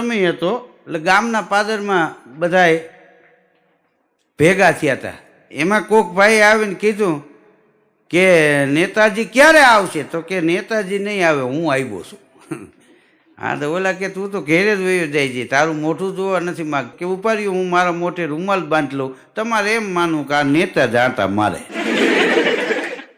સમય હતો એટલે ગામના પાદરમાં બધાય ભેગા થયા હતા. એમાં કોક ભાઈ આવીને કીધું કે નેતાજી ક્યારે આવશે? તો કે નેતાજી નહીં આવે, હું આવ્યો છું. હા તો ઓલા કે તું તો ઘેરે જ વયો જાય છે, તારું મોઢું જોવા નથી માગ કે ઉપાડ્યું હું મારા મોઢે રૂમાલ બાંધી લઉં, તમારે એમ માનવું કે આ નેતા જાણતા મારે.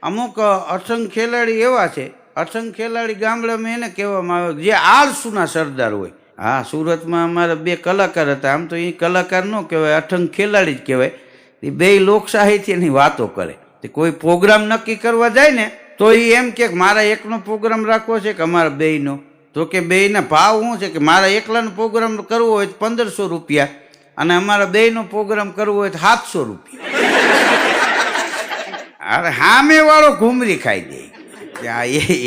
અમુક અસંખ્ય ખેલાડી એવા છે, અસંખ્ય ખેલાડી ગામડામાં એને કહેવામાં આવે જે આળસુના સરદાર હોય. હા, સુરતમાં અમારા 2 કલાકાર હતા. આમ તો એ કલાકાર ન કહેવાય, અસંખ્ય ખેલાડી જ કહેવાય. એ 2 લોક સાહિત્યની વાતો કરે. કોઈ પ્રોગ્રામ નક્કી કરવા જાય ને તો એ એમ કે મારા એકનો પ્રોગ્રામ રાખવો છે કે અમારા 2નો? તો કે 2ના ભાવ શું છે કે મારા એકલાનો પ્રોગ્રામ કરવો હોય તો 1500 રૂપિયા અને અમારા 2નો પ્રોગ્રામ કરવો હોય તો 700 રૂપિયા. અરે સામે વાળો ઘૂમરી ખાઈ દે.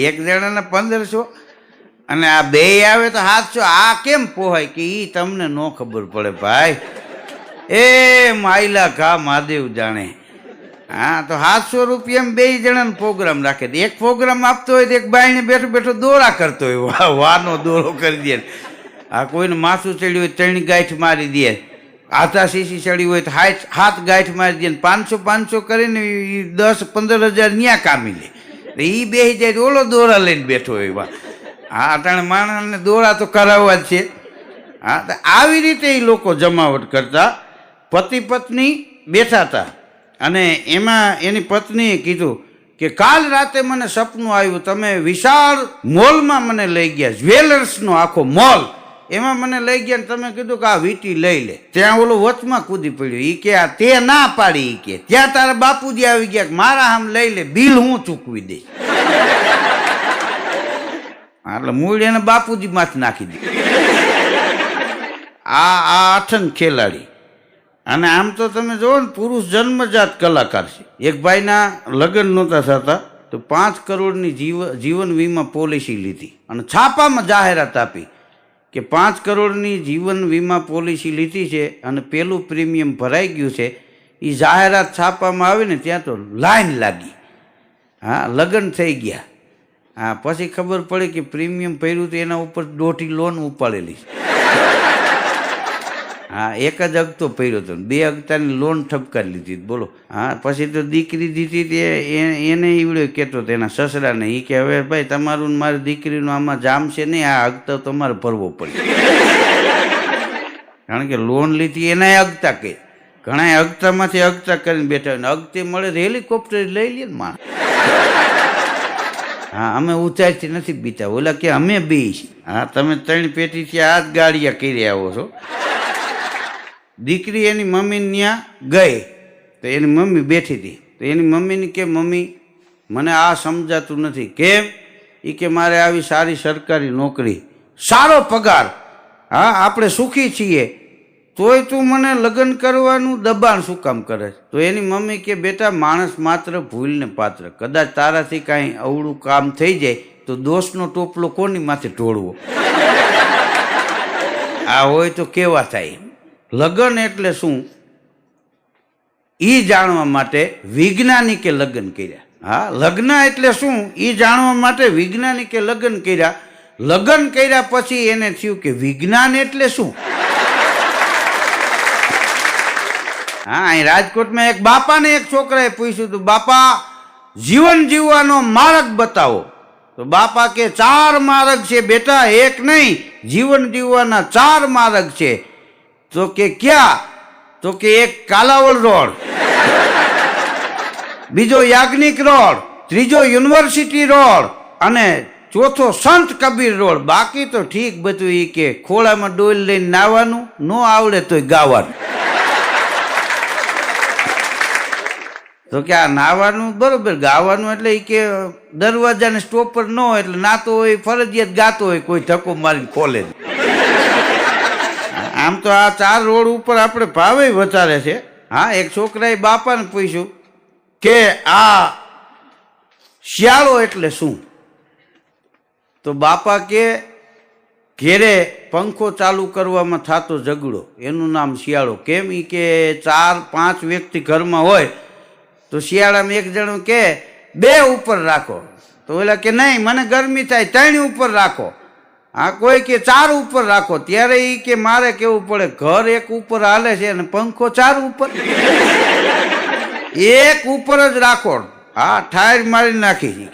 એક જણાના 1500 અને આ 2 આવે તો 700. આ કેમ પોહાય કે ઈ તમને ન ખબર પડે ભાઈ. એ માયલા કા મહાદેવ જાણે. હા તો 700 રૂપિયામાં 2 જણાનો પ્રોગ્રામ રાખે. એક પ્રોગ્રામ આપતો હોય તો એક બાઈને બેઠો બેઠો દોરા કરતો હોય, વાનો દોરો કરી દે. આ કોઈને માથું ચડ્યું હોય 3 ગાંઠ મારી દે, આધા સીસી ચડી હોય તો 7 ગાંઠ મારી દે. 500 કરીને 10-15 હજાર ન્યા કામી લે. એ બેસી જાય ઓલો દોરા લઈને બેઠો હોય. હા અટાણે માણસને દોરા તો કરાવવા જ છે. હા તો આવી રીતે એ લોકો જમાવટ કરતા. પતિ પત્ની બેઠા હતા અને એમાં એની પત્નીએ કીધું કે કાલ રાતે મને સપનું આવ્યું, તમે વિશાળ મોલમાં મને લઈ ગયા, જ્વેલર્સનો આખો મોલ, એમાં મને લઈ ગયા ને તમે કીધું કે આ વીંટી લઈ લે. ત્યાં ઓલો વચમાં કૂદી પડ્યો. એ કે આ તે ના પાડી. એ કે ત્યાં તારા બાપુજી આવી ગયા કે મારા આમ લઈ લે, બિલ હું ચૂકવી દઈશ. એટલે મૂળ એને બાપુજી માંથી નાખી દે. આ અઠંગ ખેલાડી. અને આમ તો તમે જુઓ ને, પુરુષ જન્મજાત કલાકાર છે. એક ભાઈના લગ્ન નહોતા થતા તો 5 કરોડની જીવન વીમા પોલિસી લીધી અને છાપામાં જાહેરાત આપી કે 5 કરોડની જીવન વીમા પોલિસી લીધી છે અને પેલું પ્રીમિયમ ભરાઈ ગયું છે. એ જાહેરાત છાપામાં આવીને ત્યાં તો લાઈન લાગી. હા, લગ્ન થઈ ગયા. હા, પછી ખબર પડી કે પ્રીમિયમ ભર્યું તો એના ઉપર 2 લોન ઉપાડેલી છે. હા, 1 જ હપ્તો પડ્યો હતો, 2 હપ્તાની લોન ઠપકારી લીધી. બોલો. હા, પછી તો દીકરી દીધી તે એને ઈવડ્યો કહેતો તેના સસરાને. એ કે હવે ભાઈ તમારું મારી દીકરીનું આમાં જામશે નહીં, આ હપ્તો તમારે ભરવો પડે. કારણ કે લોન લીધી એના હપ્તા કે ઘણા હપ્તામાંથી હપ્તા કરીને બેઠા હોય. હપ્તે મળે તો હેલિકોપ્ટર લઈ લે ને માણસ. હા, અમે ઊંચાઈથી નથી બીતા. ઓલા કે અમે બી. હા, તમે 3 પેટીથી આ જ ગાડિયા કરી આવો છો. દીકરી એની મમ્મીને ત્યાં ગઈ તો એની મમ્મી બેઠી હતી. તો એની મમ્મીને કે મમ્મી મને આ સમજાતું નથી. કેમ? એ કે મારે આવી સારી સરકારી નોકરી, સારો પગાર, હા આપણે સુખી છીએ, તોય તું મને લગ્ન કરવાનું દબાણ શું કામ કરે? તો એની મમ્મી કે બેટા માણસ માત્ર ભૂલને પાત્ર, કદાચ તારાથી કાંઈ અવળું કામ થઈ જાય તો દોષનો ટોપલો કોની માથે ઢોળવો? આ હોય તો કેવા થાય. લગ્ન એટલે શું એ જાણવા માટે વૈજ્ઞાનિકે લગ્ન કર્યા. હા, લગ્ન એટલે શું એ જાણવા માટે વૈજ્ઞાનિકે લગ્ન કર્યા. લગ્ન કર્યા પછી એને થયું કે વિજ્ઞાન એટલે શું. હા, અહીં રાજકોટમાં એક બાપાને એક છોકરાએ પૂછ્યું હતું, બાપા જીવન જીવવાનો માર્ગ બતાવો. તો બાપા કે 4 માર્ગ છે બેટા, એક નહીં, જીવન જીવવાના 4 માર્ગ છે. તો કે ક્યાં? તો કે એક કાલાવડ રોડ, બીજો યાજ્ઞિક રોડ, ત્રીજો યુનિવર્સિટી રોડ અને ચોથો સંત કબીર રોડ. બાકી તો ઠીક બધું. એ કે ખોળામાં ડોલ લઈને નાવાનું, ન આવડે તોય ગાવાનું. તો કે આ નાવાનું બરોબર, ગાવાનું એટલે એ કે દરવાજાને સ્ટોપર ન હોય એટલે નાતો હોય ફરજિયાત ગાતો હોય, કોઈ ધક્કો મારીને ખોલે. આમ તો આ 4 રોડ ઉપર આપણે ભાવે વધારે છે. હા, એક છોકરાએ બાપાને પૂછ્યું કે આ શિયાળો એટલે શું? તો બાપા કે ઘેરે પંખો ચાલુ કરવામાં થતો ઝઘડો, એનું નામ શિયાળો. કેમ? એ કે 4-5 વ્યક્તિ ઘરમાં હોય તો શિયાળામાં એક જણો કે 2 ઉપર રાખો, તો ઓલા કે નહીં મને ગરમી થાય 3 ઉપર રાખો. આ કોઈ કે 4 ઉપર રાખો, ત્યારે એ કે મારે કેવું પડે ઘર એક ઉપર હાલે છે અને પંખો 4 ઉપર, એક ઉપર જ રાખો. હા, ઠાયર મારી નાખી છે.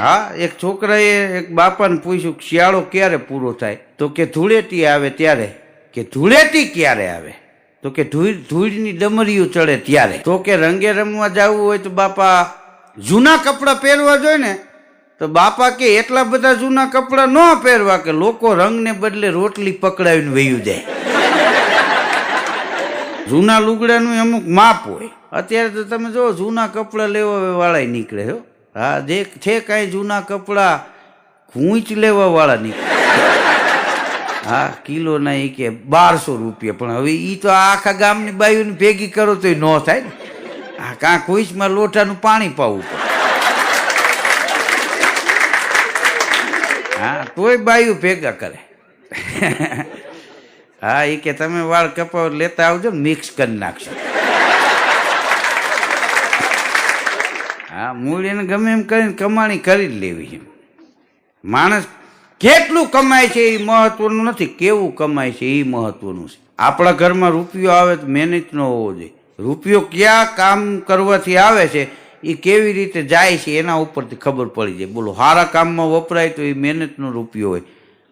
હા, એક છોકરાએ એક બાપાને પૂછ્યું શિયાળો ક્યારે પૂરો થાય? તો કે ધૂળેટી આવે ત્યારે. કે ધૂળેટી ક્યારે આવે? તો કે ધૂળની ડમરીઓ ચડે ત્યારે. તો કે રંગે રમવા જવું હોય તો બાપા જૂના કપડાં પહેરવા જોઈએ ને. તો બાપા કે એટલા બધા જૂના કપડાં ન પહેરવા કે લોકો રંગને બદલે રોટલી પકડાવીને વયું જાય. જૂના લુગડાનું અમુક માપ હોય. અત્યારે તો તમે જો જૂના કપડાં લેવા વાળા નીકળે હો. હા, જે છે કાંઈ જૂના કપડાં ઘૂંચ લેવા વાળા નીકળે. હા, કિલોના એ કે 1200 રૂપિયા. પણ હવે એ તો આખા ગામની બાયુને ભેગી કરો તો ન થાય ને. હા, કાં કોઈચમાં લોટાનું પાણી પાવું પડે. હા, તોય બાયુ ભેગા કરે. હા, એ કે તમે વાળ કપાવ લેતા આવજો, મિક્સ કરી નાખશો. હા, મૂળ એને ગમે એમ કરીને કમાણી કરી જ લેવી છે. માણસ કેટલું કમાય છે એ મહત્વનું નથી, કેવું કમાય છે એ મહત્વનું છે. આપણા ઘરમાં રૂપિયો આવે તો મહેનત ન હોવો જોઈએ. રૂપિયો ક્યાં કામ કરવાથી આવે છે એ કેવી રીતે જાય છે એના ઉપરથી ખબર પડી જાય. બોલો, સારા કામમાં વપરાય તો એ મહેનતનો રૂપિયો હોય,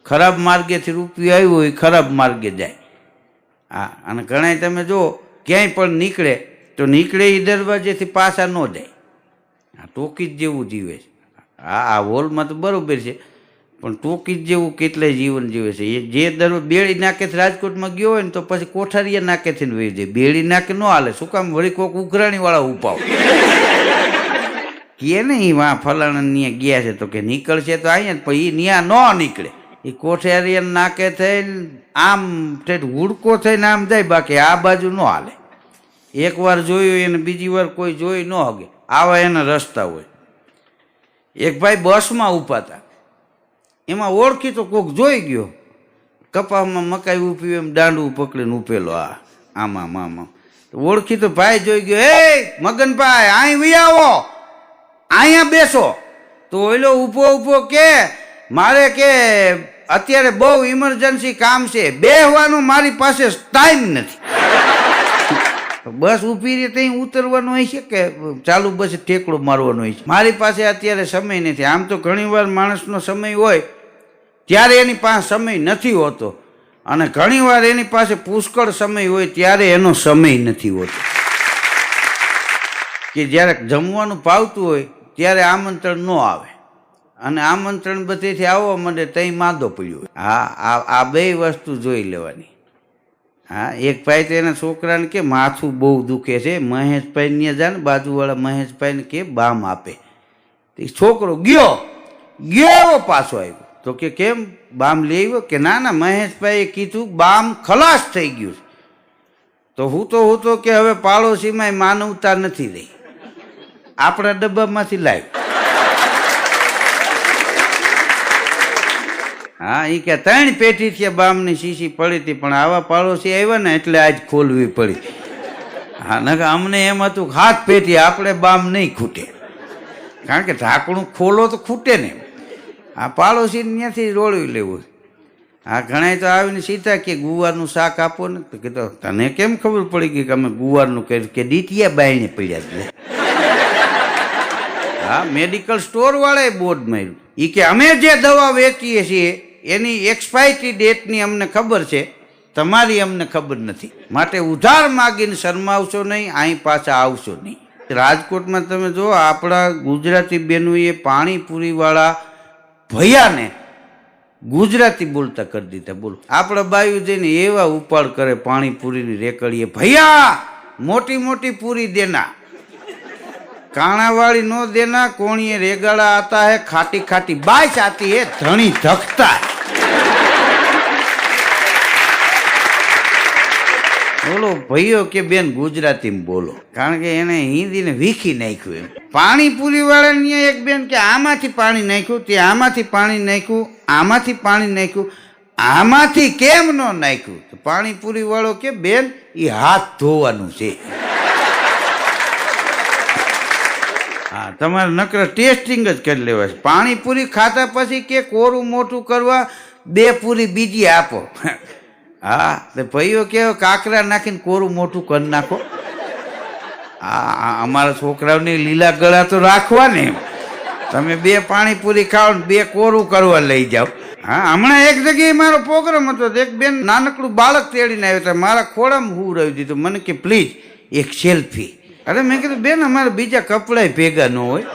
ખરાબ માર્ગેથી રૂપિયો આવ્યો હોય ખરાબ માર્ગે જાય. હા, અને ઘણા તમે જો ક્યાંય પણ નીકળે તો નીકળે એ દરવાજેથી પાછા ન જાય. આ ટોકીજ જેવું જીવે છે. હા, આ હોલમાં તો બરોબર છે, પણ ટોકીજ જેવું કેટલાય જીવન જીવે છે. એ જે બેડી નાકેથી રાજકોટમાં ગયો હોય ને તો પછી કોઠારીયા નાકેથી વહી જાય. બેડી નાકે ન હાલે. શું કામ? વળી કોઈક ઉઘરાણીવાળા ઉપાવ કે ને એ વાં ફલાણા ત્યાં ગયા છે તો કે નીકળશે તો અહીંયા, પણ એ ત્યાં ન નીકળે. એ કોઠારીયા નાકે થઈને આમ હુડકો થઈને આમ જાય, બાકી આ બાજુ ન હાલે. એકવાર જોયું એને બીજી વાર કોઈ જોઈ ન હગે, આવા એના રસ્તા હોય. એક ભાઈ બસમાં ઊભા હતા, એમાં ઓળખી તો કોક જોઈ ગયો, કપાસમાં મકાઈ ઊભી એમ દાંડું પકડીને ઉપેલો. આમાં ઓળખી તો ભાઈ જોઈ ગયો, એ મગનભાઈ અહીં વી આવો, અહીંયા બેસો. તો ઓલો ઊભો કે મારે કે અત્યારે બહુ ઇમરજન્સી કામ છે, બેહવાનું મારી પાસે ટાઈમ નથી. બસ ઊભી રહે ત્યાં ઉતરવાનું હોય છે કે ચાલુ બસ ઠેકડો મારવાનો હોય છે? મારી પાસે અત્યારે સમય નથી. આમ તો ઘણીવાર માણસનો સમય હોય ત્યારે એની પાસે સમય નથી હોતો, અને ઘણીવાર એની પાસે પુષ્કળ સમય હોય ત્યારે એનો સમય નથી હોતો. કે જ્યારે જમવાનું ભાવતું હોય ત્યારે આમંત્રણ ન આવે, અને આમંત્રણ બધેથી આવવા માંડે તઈ માંદો પડ્યો હોય. હા, આ બે વસ્તુ જોઈ લેવાની. હા, એક ભાઈ તો એના છોકરાને કે માથું બહુ દુખે છે, મહેશભાઈ ને જાય ને બાજુવાળા મહેશભાઈને કે બામ આપે. છોકરો ગયો એવો પાછો આવ્યો. તો કે કેમ બામ લઈ આવ્યો? કે ના મહેશભાઈએ કીધું બામ ખલાસ થઈ ગયું. તો હું તો કે હવે પાડોશીમાં માનવતા નથી રહી, આપણા ડબ્બામાંથી લાવી. હા, એ કે 3 પેટી છે બામની શીશી પડી હતી, પણ આવા પાડોશી આવ્યા ને એટલે આજ ખોલવી પડી. હા, ન અમને એમ હતું 7 પેટી, આપણે બામ નહીં ખૂટે, કારણ કે ઢાંકણું ખોલો તો ખૂટે ને. આ પાડોશી ત્યાંથી રોળવી લેવું. હા, ઘણા તો આવીને સીધા કે ગુવારનું શાક આપો ને. તો કીધું તને કેમ ખબર પડી ગઈ કે અમે ગુવારનું કર્યું? કે ડીટીયા બાયણે પડ્યા. હા, મેડિકલ સ્ટોર વાળાએ બોર્ડ માર્યું. એ કે અમે જે દવા વેચીએ છીએ એની એક્સપાયરી ડેટની અમને ખબર છે, તમારી અમને ખબર નથી. માટે ઉધાર માગીને શરમાવશો નહીં, અહીં પાછા આવશો નહીં. રાજકોટમાં તમે જો આપણા ગુજરાતી બહેનોએ પાણીપુરીવાળા ભૈયાને ગુજરાતી બોલતા કરી દીધા. બોલો, આપણા બાયુ જઈને એવા ઉપાડ કરે પાણીપુરીની રેકડીએ, ભૈયા મોટી મોટી પૂરી દેના, काणावाड़ी नो देना, कोणिए रेगाड़ा आता है, खाटी खाटी बाइस आती है, धनी धकता है। बोलो भाइयों के बेन गुजराती में बोलो, कारण के एने हिंदी ने वीखी नाख्यु। पाणीपुरी वाला ने एक बेन के आमाथी पाणी नाख्यु, ते आमाथी पाणी नाख्यु, आमाथी पाणी नाख्यु, आमाथी केम नो नाख्यु? तो पाणीपुरी वाळो के बेन ई हाथ धोवानुं छे। હા, તમારે નકર ટેસ્ટિંગ જ કરી લેવા છે. પાણીપુરી ખાતા પછી કે કોરું મોટું કરવા 2 પૂરી બીજી આપો. હા, તો ભાઈઓ કેવો કાકરા નાખીને કોરું મોટું કરી નાખો. હા, અમારા છોકરાઓની લીલા ગળા તો રાખવા ને. તમે 2 પાણીપુરી ખાઓ ને 2 કોરું કરવા લઈ જાઓ. હા, હમણાં એક જગ્યાએ મારો પ્રોગ્રામ હતો, એક બેન નાનકડું બાળક તેડીને આવ્યો હતા, મારા ખોળામાં હુવડાવી દીધું. મને કે પ્લીઝ એક સેલ્ફી. અરે મેં કીધું બેન અમારે બીજા કપડાય ભેગા ન હોય.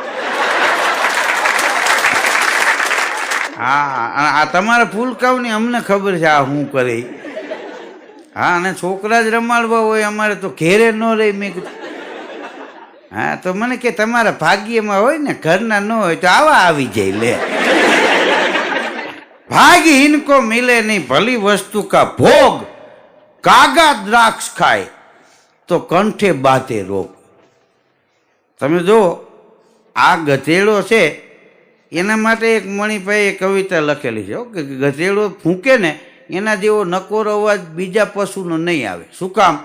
હા, આ તમારા ફૂલકાવની અમને ખબર છે આ શું કરે. હા, અને છોકરા જ રમાડવા હોય અમારે તો ઘેરે ન રહી. મેં કીધું હા, તો મને કે તમારા ભાગ્યમાં હોય ને, ઘરના ન હોય તો આવા આવી જાય. લે, ભાગ્ય ઇનકો મિલે નહીં, ભલી વસ્તુ કા ભોગ, કાગા દ્રાક્ષ ખાય તો કંઠે બાતે રોગ. તમે જો આ ગધેડો છે એના માટે એક મણિભાઈએ કવિતા લખેલી છે કે ગધેડો ફૂંકે ને એના જેવો નકોર અવાજ બીજા પશુનો નહીં આવે. શું કામ?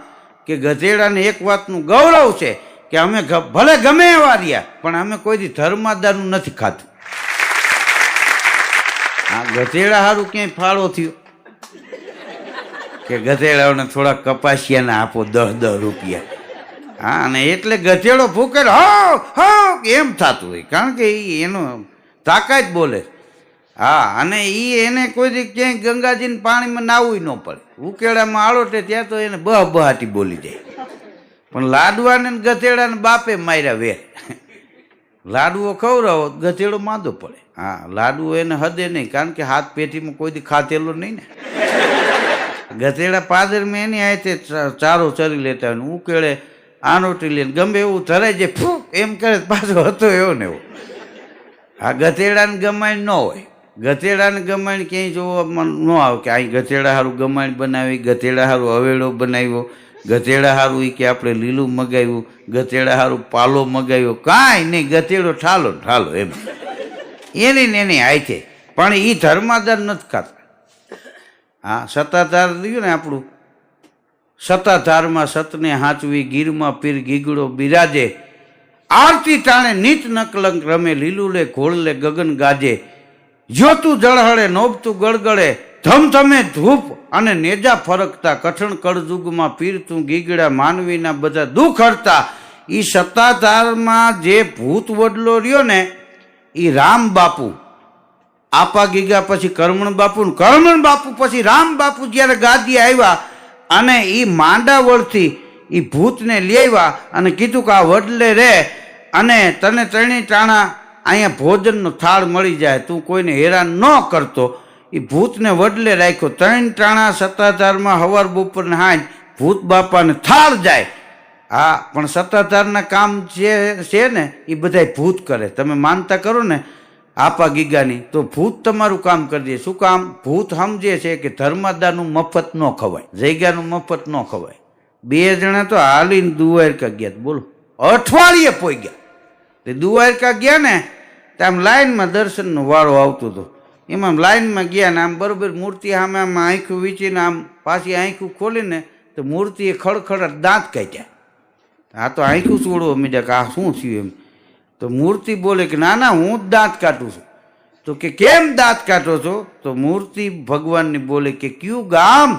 કે ગધેડાને એક વાતનું ગૌરવ છે કે અમે ભલે ગમે એવા રહ્યા પણ અમે કોઈ દી ધર્માદારનું નથી ખાતું. આ ગધેડા સારું ક્યાંય ફાળો થયો કે ગધેડાઓને થોડા કપાસિયાના આપો 10 રૂપિયા. હા, અને એટલે ગધેડો ફૂકે હો હો એમ થતું હોય, કારણ કે એનો તાકાત બોલે. હા, અને એને કોઈ દી ક્યાંય ગંગાજીને પાણીમાં નાવું ન પડે. ઉકેડામાં આળોટે ત્યાં તો એને બહાટી બોલી જાય. પણ લાડવાને ગધેડાને બાપે માર્યા વેર. લાડવો ખવડાવો ગધેડો માંદો પડે. હા, લાડવો એને હદે નહીં, કારણ કે હાથ પેટીમાં કોઈ દી ખાતેલો નહીં ને. ગધેડા પાદરમાં એની હાથે ચારો ચરી લેતા હોય, ઉકેળે આનોટી લે ગમે એવું ધરાય જાય, ફૂ એમ કરે પાછો હતો એવો ને એવો. આ ગધેડાને ગમાણ ન હોય. ગધેડાને ગમાણ ક્યાંય જોવામાં ન આવે કે અહીં ગધેડા સારું ગમાણ બનાવી, ગધેડા સારું હવેડો બનાવ્યો, ગધેડા સારું એ કે આપણે લીલું મગાવ્યું, ગધેડા સારું પાલો મગાવ્યો. કાંઈ નહીં, ગધેડો ઠાલો ઠાલો એમ એની ને એની હાથે. પણ એ ધર્માદાર નથી ખાતા. હા, સત્તાધાર રહ્યું ને આપણું, સત્તાધારમાં સતને હાંચવી, ગીરમાં પીર ગીગડો બિરાજે, આરતી ટાણે નીત નકલંક રમે, લીલું લે ઘોળ લે ગગન ગાજે, જ્યોતું જળહળે નોબતું ગળગળે, ધમધમે ધૂપ અને નેજા ફરકતા, કઠણ કળજુગમાં પીર તું ગીગડા, માનવીના બધા દુઃખ હરતા. એ સત્તાધારમાં જે ભૂત વડલો રહ્યો ને એ રામ બાપુ. આપા ગીગા પછી કરમણ બાપુ, કરમણ બાપુ પછી રામ બાપુ જ્યારે ગાદી આવ્યા અને એ માંડાવળથી એ ભૂતને લેવા અને કીધું કે આ વડલે રે અને તને ત્રણેય ટાણા અહીંયા ભોજનનો થાળ મળી જાય, તું કોઈને હેરાન ન કરતો. એ ભૂતને વડલે રાખ્યો. 3 ટાણા સત્તાધારમાં હવાર બપોરને હાંજ ભૂત બાપાને થાળ જાય. હા, પણ સત્તાધારના કામ જે છે ને એ બધાય ભૂત કરે. તમે માનતા કરો ને આપા ગીગાની તો ભૂત તમારું કામ કરી દે. શું કામ? ભૂત સમજે છે કે ધર્માદારનું મફત ન ખવાય, જગ્યાનું મફત ન ખવાય. 2 જણા તો હાલીને દ્વારકા ગયા. બોલો, અઠવાડિયે પોઈ ગયા. તે દ્વારકા ગયા ને તો આમ લાઈનમાં દર્શનનો વારો આવતો હતો. એમાં લાઈનમાં ગયા ને આમ બરોબર મૂર્તિ સામે આમ આંખું વીંચીને આમ પાછી આંખું ખોલીને તો મૂર્તિએ ખડખડ દાંત કાઢ્યા. આ તો આંખું છોડવો મીડ્યા કે આ શું થયું એમ. તો મૂર્તિ બોલે કે ના ના હું જ દાંત કાઢું છું. તો કે કેમ દાંત કાઢો છો? તો મૂર્તિ ભગવાનની બોલે કે કયું ગામ?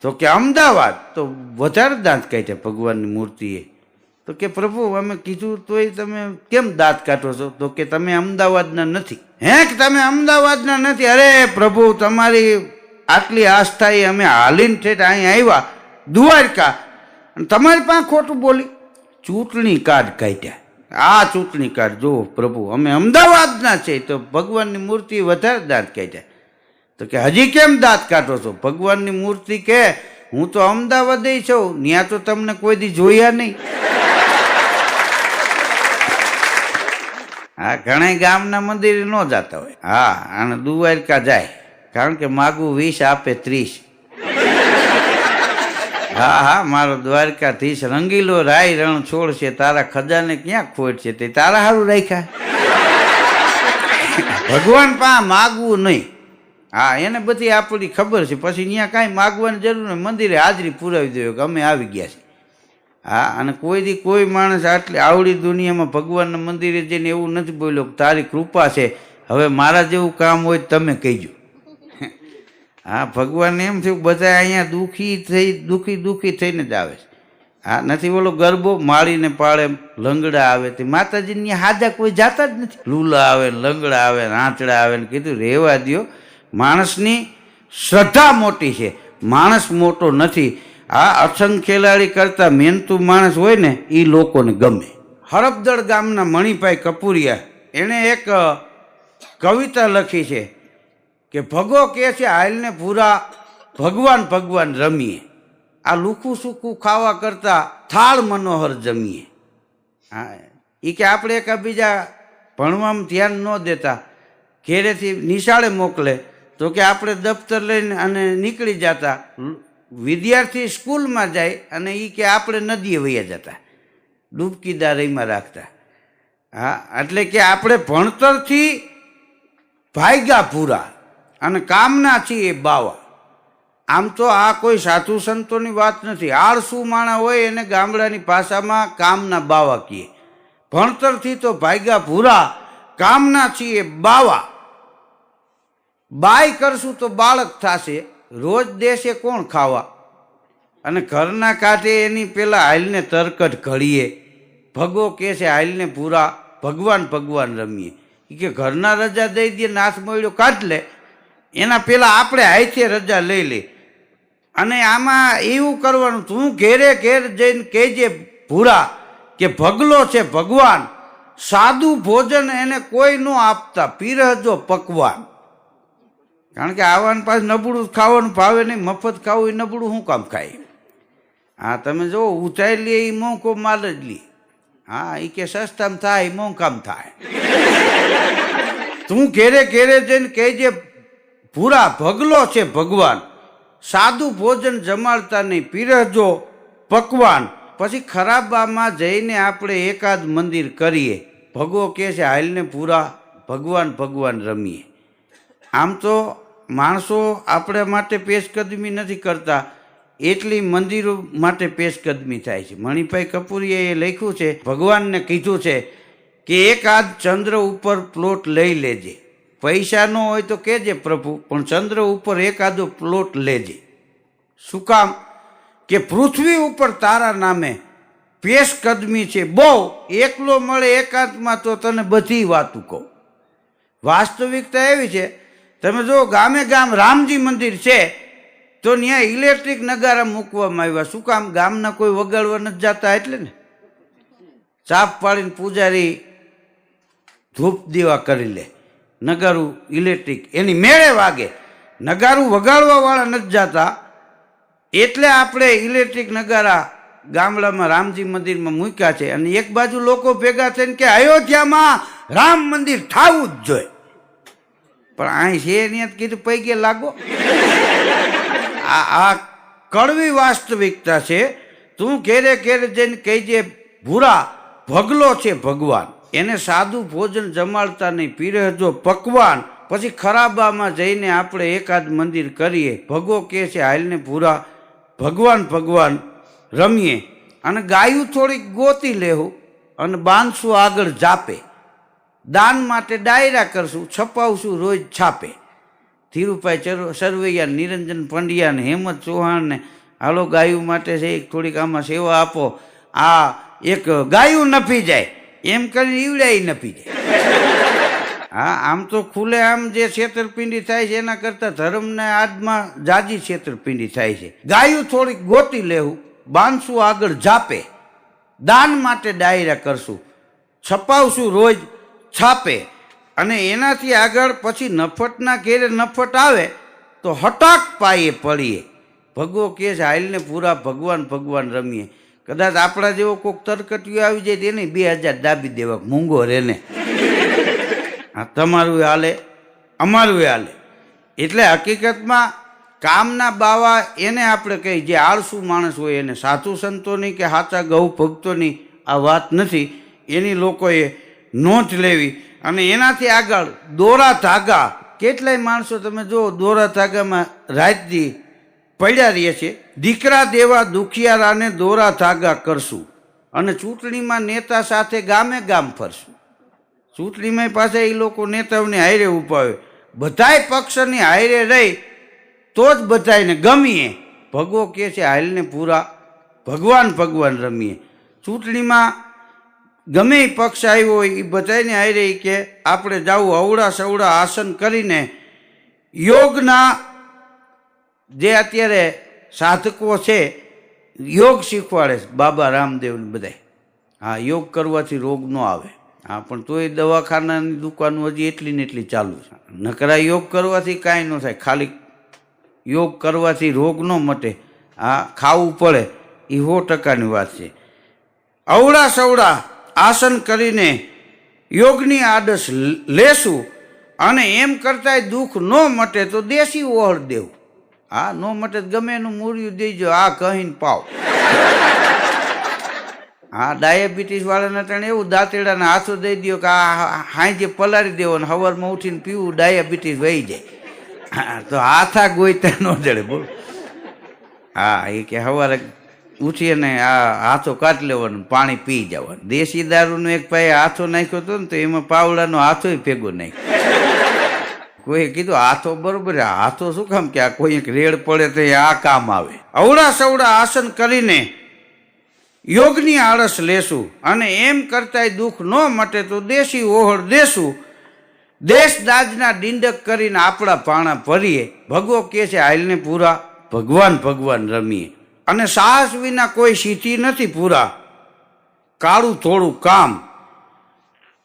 તો કે અમદાવાદ. તો વધારે દાંત કાઢ્યા ભગવાનની મૂર્તિએ. તો કે પ્રભુ અમે કીધું તોય તમે કેમ દાંત કાઢો છો? તો કે તમે અમદાવાદના નથી. હે કે તમે અમદાવાદના નથી? અરે પ્રભુ તમારી આટલી આસ્થાએ અમે હાલીને ઠેઠ અહીં આવ્યા દ્વારકા અને તમારી પાસે ખોટું બોલી. ચૂંટણી કાર્ડ કાઢ્યા. આ ચૂંટણી કાર્ડ જુઓ પ્રભુ અમે અમદાવાદના છે. તો ભગવાનની મૂર્તિ વધારે દાંત કાઢ્યા. તો કે હજી કેમ દાંત કાઢો છો? ભગવાનની મૂર્તિ કે હું તો અમદાવાદ છું, ત્યાં તો તમને કોઈ દી જોયા નહીં. હા, ઘણા ગામના મંદિરે ન જતા હોય. હા, અને દ્વારકા જાય કારણ કે માગું 20 આપે 30. હા હા, મારો દ્વારકાધીશ રંગીલો રાય રણ છોડ છે, તારા ખજાને ક્યાં ખોટ છે, તે તારા સારું રાખ્યા. ભગવાન પા માગવું નહીં. હા, એને બધી આપણી ખબર છે. પછી ત્યાં કાંઈ માગવાની જરૂર નહીં, મંદિરે હાજરી પુરાવી દો કે અમે આવી ગયા છીએ. હા, અને કોઈ દી કોઈ માણસ આટલી આવડી દુનિયામાં ભગવાનના મંદિરે જઈને એવું નથી બોલ્યો કે તારી કૃપા છે, હવે મારા જેવું કામ હોય તમે કહીજો. હા, ભગવાન એમ થયું બધા અહીંયા દુઃખી થઈને જ આવે છે. હા, નથી બોલો ગરબો માળીને પાળે લંગડા આવે તે માતાજીની હાજા કોઈ જાતા જ નથી. લૂલા આવે ને લંગડા આવે ને આંચડા આવે ને કીધું રહેવા દ્યો. માણસની શ્રદ્ધા મોટી છે, માણસ મોટો નથી. આ અસંગ ખેલાડી કરતા મહેનતુ માણસ હોય ને એ લોકોને ગમે. હરપદળ ગામના મણિભાઈ કપૂરિયા એણે એક કવિતા લખી છે કે ભગો કે છે હાલને પૂરા ભગવાન ભગવાન રમીએ, આ લુખું સૂકું ખાવા કરતા થાળ મનોહર જમીએ. હા, એ કે આપણે એકબીજા ભણવામાં ધ્યાન ન દેતા, ઘેરેથી નિશાળે મોકલે તો કે આપણે દફતર લઈને અને નીકળી જતા. વિદ્યાર્થી સ્કૂલમાં જાય અને એ કે આપણે નદીએ વયા જતા, ડૂબકીદાર એમાં રાખતા. હા, એટલે કે આપણે ભણતરથી ભાગ્યા પૂરા અને કામના છીએ બાવા. આમ તો આ કોઈ સાધુ સંતોની વાત નથી. આળસુ માણા હોય એને ગામડાની ભાષામાં કામના બાવા કહીએ. ભણતરથી તો ભાગ્યા પૂરા, કામના છીએ બાવા. બાય કરશું તો બાળક થશે, રોજ દેશે કોણ ખાવા. અને ઘરના કાંઠે એની પેલા હાલને તરકટ ઘડીએ, ભગો કે છે હાલને પૂરા ભગવાન ભગવાન રમીએ. એ કે ઘરના રજા દઈ દે, નાથ મોયડો કાઢ લે, એના પેલા આપણે હાથે રજા લઈ લે. અને આમાં એવું કરવાનું, તું ઘેરે ઘેર જઈને કહેજે ભૂરા કે ભગલો છે ભગવાન, સાદું ભોજન એને કોઈ ન આપતા, પીરહજો પકવાન. કારણ કે આવાનું પાછું નબળું ખાવાનું ભાવે નહીં, મફત ખાવું એ નબળું શું કામ ખાય. હા, તમે જો ઊંચાઈ લે એ મોંઘો માલ જ લે. હા, એ કે સસ્તામાં થાય મોંઘામ થાય. તું ઘેરે ઘેરે જઈને કહેજે પૂરા ભગલો છે ભગવાન, સાદું ભોજન જમાડતા નહીં, પીરહજો પકવાન. પછી ખરાબામાં જઈને આપણે એકાદ મંદિર કરીએ, ભગવો કહે છે હાલને પૂરા ભગવાન ભગવાન રમીએ. આમ તો માણસો આપણા માટે પેશકદમી નથી કરતા, એટલી મંદિરો માટે પેશકદમી થાય છે. મણિભાઈ કપૂરિયાએ લખ્યું છે, ભગવાનને કીધું છે કે એકાદ ચંદ્ર ઉપર પ્લોટ લઈ લેજે, પૈસા ન હોય તો કહેજે પ્રભુ, પણ ચંદ્ર ઉપર એકાદો પ્લોટ લેજે. શું કામ? કે પૃથ્વી ઉપર તારા નામે પેશકદમી છે બહુ, એકલો મળે એકાંતમાં તો તને બધી વાતું કહું. વાસ્તવિકતા એવી છે, તમે જો ગામે ગામ રામજી મંદિર છે તો ત્યાં ઇલેક્ટ્રિક નગારા મૂકવામાં આવ્યા. શું કામ? ગામના કોઈ વગાડવા નથી જતા એટલે ને. ચાપ પાડીને પૂજારી ધૂપ દીવા કરી લે, નગારું ઇલેક્ટ્રિક એની મેળે વાગે. નગારું વગાડવા વાળા નથી જતા એટલે આપણે ઇલેક્ટ્રિક નગારા ગામડામાં રામજી મંદિરમાં મૂક્યા છે. અને એક બાજુ લોકો ભેગા થઈને કે અયોધ્યામાં રામ મંદિર થવું જ જોઈએ, પણ અહીં છે એને કીધું પૈગે લાગો. આ કડવી વાસ્તવિકતા છે. તું ઘેરે ઘેરે જઈને કહેજે ભૂરા ભગલો છે ભગવાન, એને સાદું ભોજન જમાડતા નહીં, પીરહજો પકવાન. પછી ખરાબામાં જઈને આપણે એકાદ મંદિર કરીએ, ભગો કહે છે હાલને પૂરા ભગવાન ભગવાન રમીએ. અને ગાયું થોડીક ગોતી લેવું અને બાંધશું આગળ જાપે, દાન માટે ડાયરા કરશું, છપાવશું રોજ છાપે. ધીરુભાઈ સરવૈયા, નિરંજન પંડ્યા ને હેમંત ચૌહાણ ને હાલો ગાયું માટે છે થોડીક આમાં સેવા આપો, આ એક ગાયું નફી જાય એમ કરીને ઈવડાઈ નફી જાય. હા, આમ તો ખુલ્લે આમ જે છેતરપિંડી થાય છે એના કરતાં ધર્મના આદમાં જાજી છેતરપિંડી થાય છે. ગાયું થોડીક ગોતી લેવું, બાંધશું આગળ જાપે, દાન માટે ડાયરા કરશું, છપાવશું રોજ છાપે. અને એનાથી આગળ પછી નફટના ઘેરે નફટ આવે તો હટાક પાયે પડીએ, ભગવો કહે છે હાલને પૂરા ભગવાન ભગવાન રમીએ. કદાચ આપણા જેવો કોઈક તરકટીઓ આવી જાય તેને 2000 દાબી દેવા, મૂંગો રેને. હા, તમારું હાલે અમારું હાલે. એટલે હકીકતમાં કામના બાવા એને આપણે કહીએ, જે આળસુ માણસ હોય એને. સાધુ સંતોની કે સાચા ગૌ ભક્તોની આ વાત નથી, એની લોકોએ નોંધ લેવી. અને એનાથી આગળ દોરા ધાગા, કેટલાય માણસો તમે જો દોરા ધાગામાં રાતથી પડ્યા રહીએ છીએ. દીકરા દેવા દુખિયારાને દોરા ધાગા કરશું અને ચૂંટણીમાં નેતા સાથે ગામે ગામ ફરશું. ચૂંટણીમાં પાસે એ લોકો નેતાઓને હારે ઉપાવે, બધાય પક્ષની હારે રહી તો જ બધાને ગમીએ. ભગવો કહે છે હાલને પૂરા ભગવાન ભગવાન રમીએ. ચૂંટણીમાં ગમે એ પક્ષ આવ્યો હોય એ બધાને હારે કે આપણે જાવું અવડા સવડા આસન કરીને યોગના જે અત્યારે સાધકો છે યોગ શીખવાડે છે બાબા રામદેવને બધાય. હા, યોગ કરવાથી રોગ ન આવે. હા, પણ તોય દવાખાનાની દુકાનો હજી એટલી ને એટલી ચાલુ છે. નકરા યોગ કરવાથી કાંઈ ન થાય, ખાલી યોગ કરવાથી રોગ ન મટે. હા, ખાવું પડે એ 100%ની વાત છે. અવડા સવડા આસન કરીને યોગની આદર્શ લેશું અને એમ કરતાંય દુઃખ ન મટે તો દેશી ઓહળ દેવું. હા, ન મટે ગમે એનું મૂળિયું દેજો, આ કહીને પાવ. હા, ડાયાબિટીસ વાળાને તણે એવું દાંતેડાના હાથો દઈ દો કે આ હાંજે પલાળી દેવો ને સવારમાં ઉઠીને પીવું, ડાયાબિટીસ વહી જાય. હા, તો હાથા ગોઈતા ન જડે. બોલો. હા, એ કે સવારે ઉઠીએ ને આ હાથો કાઢી લેવાનો, પાણી પી જવાનું. દેશી દારૂનો એક ભાઈ હાથો નાખ્યો હતો ને તો એમાં પાવડાનો હાથોય ભેગો નાખ્યો. કોઈ કીધું હાથો બરોબર, હાથો શું કામ કે આ કોઈ એક રેડ પડે તો આ કામ આવે. અવડા સવડા આસન કરીને યોગની આળસ લેશું અને એમ કરતાંય દુઃખ ન મટે તો દેશી ઓહળ દેશું. દેશ દાજના ડીંડક કરીને આપણા પાણા ભરીએ. ભગવો કહે છે હાલને પૂરા ભગવાન ભગવાન રમીએ. અને સાહસ વિના કોઈ સિદ્ધિ નથી પૂરા, કાળું થોડું કામ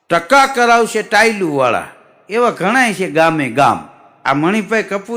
ટકા કરાવશે ટાયલું વાળા. એવા ઘણાય છે ગામે ગામ. આ મણિભાઈ કપૂર